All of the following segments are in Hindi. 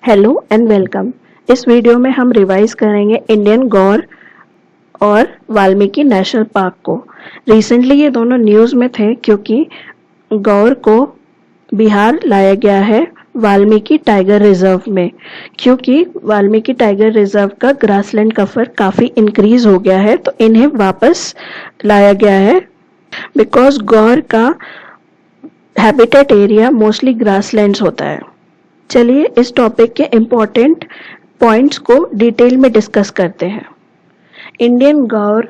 Hello and welcome. इस वीडियो में हम रिवाइज करेंगे इंडियन गौर और वाल्मीकि नेशनल पार्क को। रिसेंटली ये दोनों न्यूज़ में थे क्योंकि गौर को बिहार लाया गया है वाल्मीकि टाइगर रिजर्व में, क्योंकि वाल्मीकि टाइगर रिजर्व का ग्रासलैंड कवर काफ़ी इंक्रीज हो गया है, तो इन्हें वापस लाया गया है बिकॉज गौर का हैबिटेट एरिया मोस्टली ग्रासलैंड्स होता है। चलिए इस टॉपिक के इम्पोर्टेंट पॉइंट्स को डिटेल में डिस्कस करते हैं। इंडियन गौर,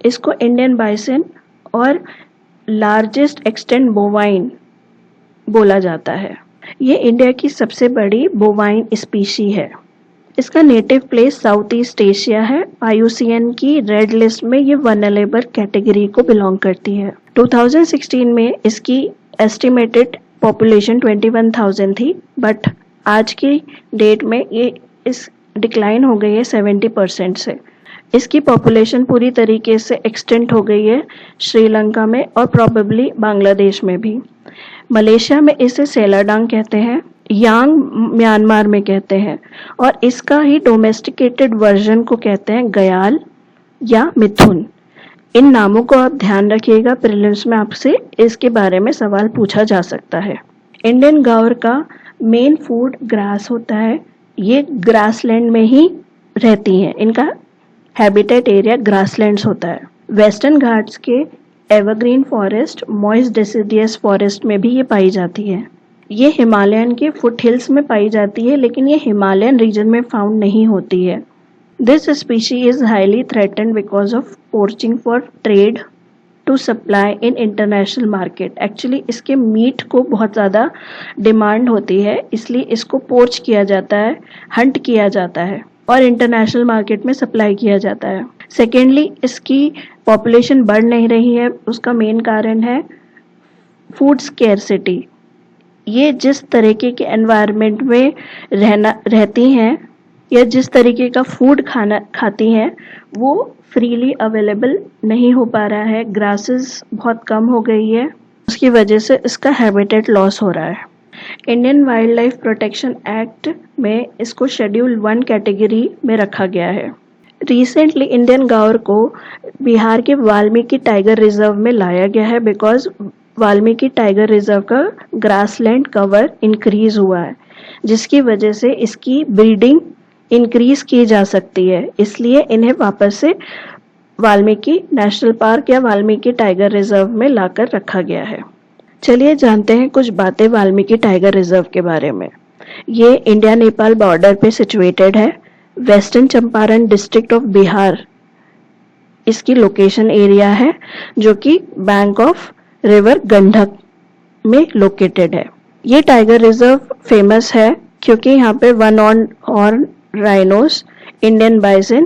इसको इंडियन बाइसन और लार्जेस्ट एक्सटेंट बोवाइन बोला जाता है। ये इंडिया की सबसे बड़ी बोवाइन स्पीशी है। इसका native place south east Asia है। IUCN की रेड लिस्ट में ये वनरेबल कैटेगरी को बिलोंग करती है। 2016 में इसकी एस्टिमेटेड पॉपुलेशन 21,000 थी, बट आज की डेट में ये इस डिक्लाइन हो गई है 70% से। इसकी पॉपुलेशन पूरी तरीके से एक्सटेंट हो गई है श्रीलंका में और प्रोबेबली बांग्लादेश में भी। मलेशिया में इसे सेलाडांग कहते हैं, यांग म्यांमार में कहते हैं, और इसका ही डोमेस्टिकेटेड वर्जन को कहते हैं गयाल या मिथुन। इन नामों को आप ध्यान रखिएगा, प्रीलिम्स में आपसे इसके बारे में सवाल पूछा जा सकता है। इंडियन गौर का मेन फूड ग्रास होता है। ये ग्रासलैंड में ही रहती हैं, इनका हैबिटेट एरिया ग्रासलैंड्स होता है। वेस्टर्न घाट्स के evergreen forest, moist deciduous forest में भी ये पाई जाती है। ये हिमालयन के फुट हिल्स में पाई जाती है, लेकिन ये हिमालयन रीजन में फाउंड नहीं होती है। This species is highly threatened because of poaching for trade to supply in international market. Actually इसके मीट को बहुत ज़्यादा डिमांड होती है, इसलिए इसको पोच किया जाता है, हंट किया जाता है और इंटरनेशनल मार्केट में सप्लाई किया जाता है। सेकेंडली, इसकी पॉपुलेशन बढ़ नहीं रही है, उसका मेन कारण है फूड स्केर्सिटी। ये जिस तरीके के एनवायरनमेंट में रहती हैं या जिस तरीके का फूड खाती हैं वो फ्रीली अवेलेबल नहीं हो पा रहा है। ग्रासेस बहुत कम हो गई है, उसकी वजह से इसका हैबिटेट लॉस हो रहा है। Indian wild life protection act में इसको शेड्यूल 1 कैटेगरी में रखा गया है। रिसेंटली इंडियन गौर को बिहार के वाल्मीकि टाइगर रिजर्व में लाया गया है बिकॉज वाल्मीकि टाइगर रिजर्व का ग्रासलैंड कवर इंक्रीज हुआ है, जिसकी वजह से इसकी ब्रीडिंग इंक्रीज की जा सकती है। इसलिए इन्हें वापस से वाल्मीकि नेशनल पार्क या वाल्मीकि टाइगर रिजर्व में लाकर रखा गया है। चलिए जानते हैं कुछ बातें वाल्मीकि टाइगर रिजर्व के बारे में। ये इंडिया नेपाल बॉर्डर पे सिचुएटेड है। Western Champaran district of Bihar इसकी लोकेशन एरिया है, जो कि बैंक ऑफ रिवर गंडक में लोकेटेड है। ये टाइगर रिजर्व फेमस है क्योंकि यहाँ पे one horn rhinos, Indian bison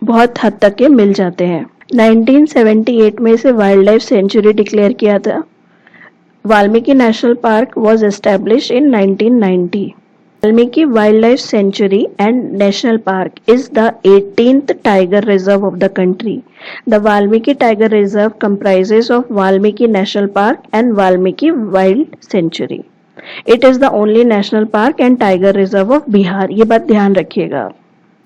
बहुत हद तक के मिल जाते हैं। 1978 में इसे वाइल्ड लाइफ सेंचुरी डिक्लेयर किया था। Valmiki national park was established in 1990। Valmiki wild life century and national park is the 18th tiger reserve of the country. The Valmiki Tiger Reserve comprises of Valmiki National Park and Valmiki Wild Sanctuary. It is the only national park and tiger reserve of Bihar. ये बात ध्यान रखिएगा,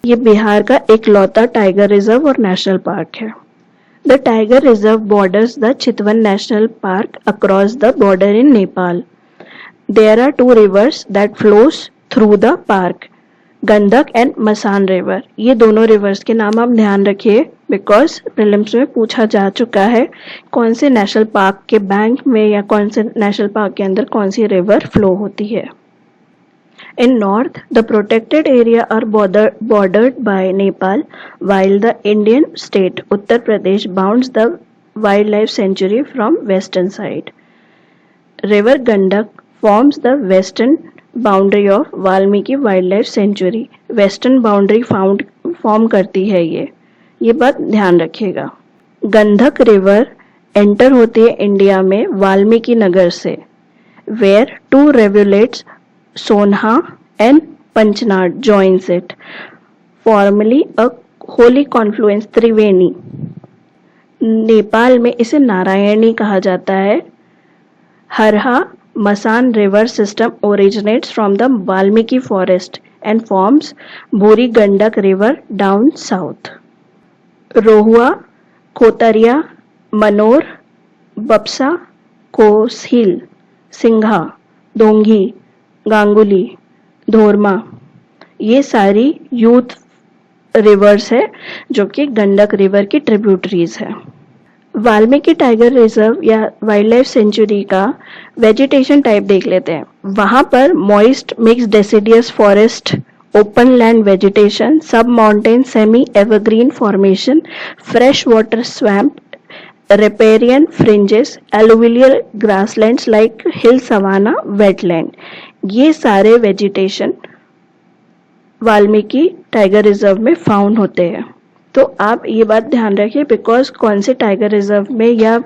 ये बिहार का एकलौता टाइगर रिजर्व और नेशनल पार्क है। The tiger reserve borders the Chitwan National Park across the border in Nepal. There are two rivers that flows through the park, Gandak and Masan river. ये दोनों रिवर्स के नाम आप ध्यान रखिए बिकॉज प्रीलिम्स में पूछा जा चुका है कौन से नेशनल पार्क के बैंक में या कौन से नेशनल पार्क के अंदर कौन सी रिवर फ्लो होती है। In north the protected area are bordered by Nepal, while the Indian state Uttar Pradesh bounds the wildlife sanctuary from western side. River Gandak forms the western boundary of Valmiki wild life century. Western boundary form करती है ये बात ध्यान रखिएगा। गंडक रिवर एंटर होती है इंडिया में वाल्मीकि नगर से, where 2 rivulets Sonha and Panchnad joins it, formerly a holy confluence Triveni. Nepal में इसे नारायणी कहा जाता है। Harha Masan river system originates from the Valmiki forest and forms Buri Gandak river down south. Rohua, खोतरिया, Manor, बप्सा, कोसहिल, Singha, डोंगी, गांगुली, धोरमा, ये सारी यूथ रिवर्स है जो कि गंडक रिवर की ट्रिब्यूटरीज है। वाल्मीकि टाइगर रिजर्व या वाइल्ड लाइफ सेंचुरी का वेजिटेशन टाइप देख लेते हैं। वहां पर moist mix deciduous forest, open land vegetation, sub mountain semi evergreen formation, fresh water swamp, riparian fringes, alluvial grasslands like hill savanna, wetland, ये सारे वेजिटेशन वाल्मीकि टाइगर रिजर्व में फाउंड होते हैं। तो आप ये बात ध्यान रखिए बिकॉज कौन से टाइगर रिजर्व में या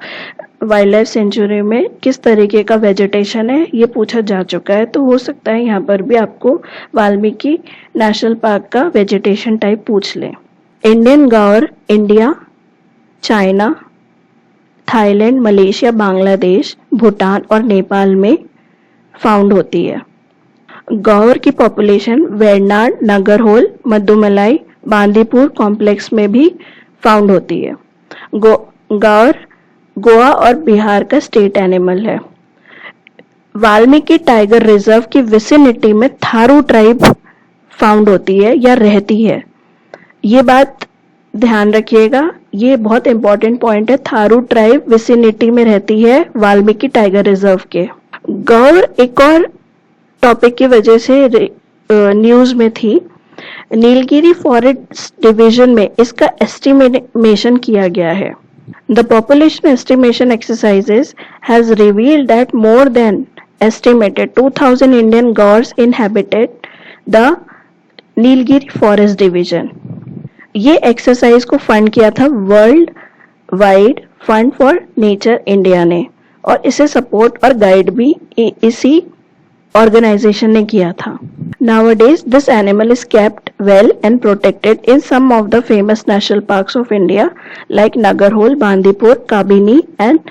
वाइल्ड लाइफ सेंचुरी में किस तरीके का वेजिटेशन है ये पूछा जा चुका है, तो हो सकता है यहाँ पर भी आपको वाल्मीकि नेशनल पार्क का वेजिटेशन टाइप पूछ लें। Indian gaur India, China, Thailand, Malaysia, Bangladesh, Bhutan और नेपाल में फाउंड होती है। गौर की पॉपुलेशन वेरनाड, नागरहोल, मधुमलाई, बांदीपुर कॉम्प्लेक्स में भी फाउंड होती है। गौर गोवा और बिहार का स्टेट एनिमल है। वाल्मीकि टाइगर रिजर्व की विसिनिटी में थारू ट्राइब फाउंड होती है या रहती है। ये बात ध्यान रखिएगा, ये बहुत इंपॉर्टेंट पॉइंट है। थारू ट्राइब विसिनिटी में रहती है वाल्मीकि टाइगर रिजर्व के। गौर एक और टॉपिक की वजह से न्यूज में थी। नीलगिरी फॉरेस्ट डिवीजन में इसका एस्टिमेशन किया गया है। The population estimation exercises has revealed that more than estimated 2000 Indian gaurs inhabited the Nilgiri forest division. ये एक्सरसाइज को फंड किया था world wide fund for nature India ने, और इसे सपोर्ट और गाइड भी इसी ऑर्गेनाइजेशन ने किया था। Nowadays, this animal is kept well and protected in some of the famous national parks of India like Nagarhole, Bandipur, Kabini and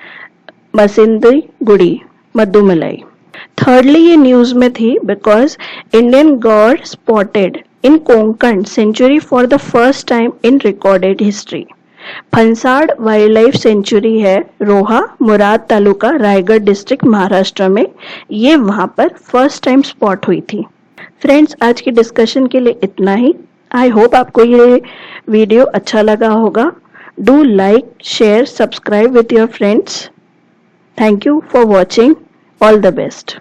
Masindri-Gudi, Madhumalai. Thirdly, ये न्यूज में थी because Indian gaur spotted in Konkan sanctuary for the first time in recorded history. Phansad wild life sanctuary है रोहा, मुराद तालुका, रायगढ़ डिस्ट्रिक्ट, महाराष्ट्र में। ये वहां पर फर्स्ट टाइम स्पॉट हुई थी। फ्रेंड्स, आज की डिस्कशन के लिए इतना ही। आई होप आपको ये वीडियो अच्छा लगा होगा। Do like, share, subscribe with your friends. Thank you for watching. All the best.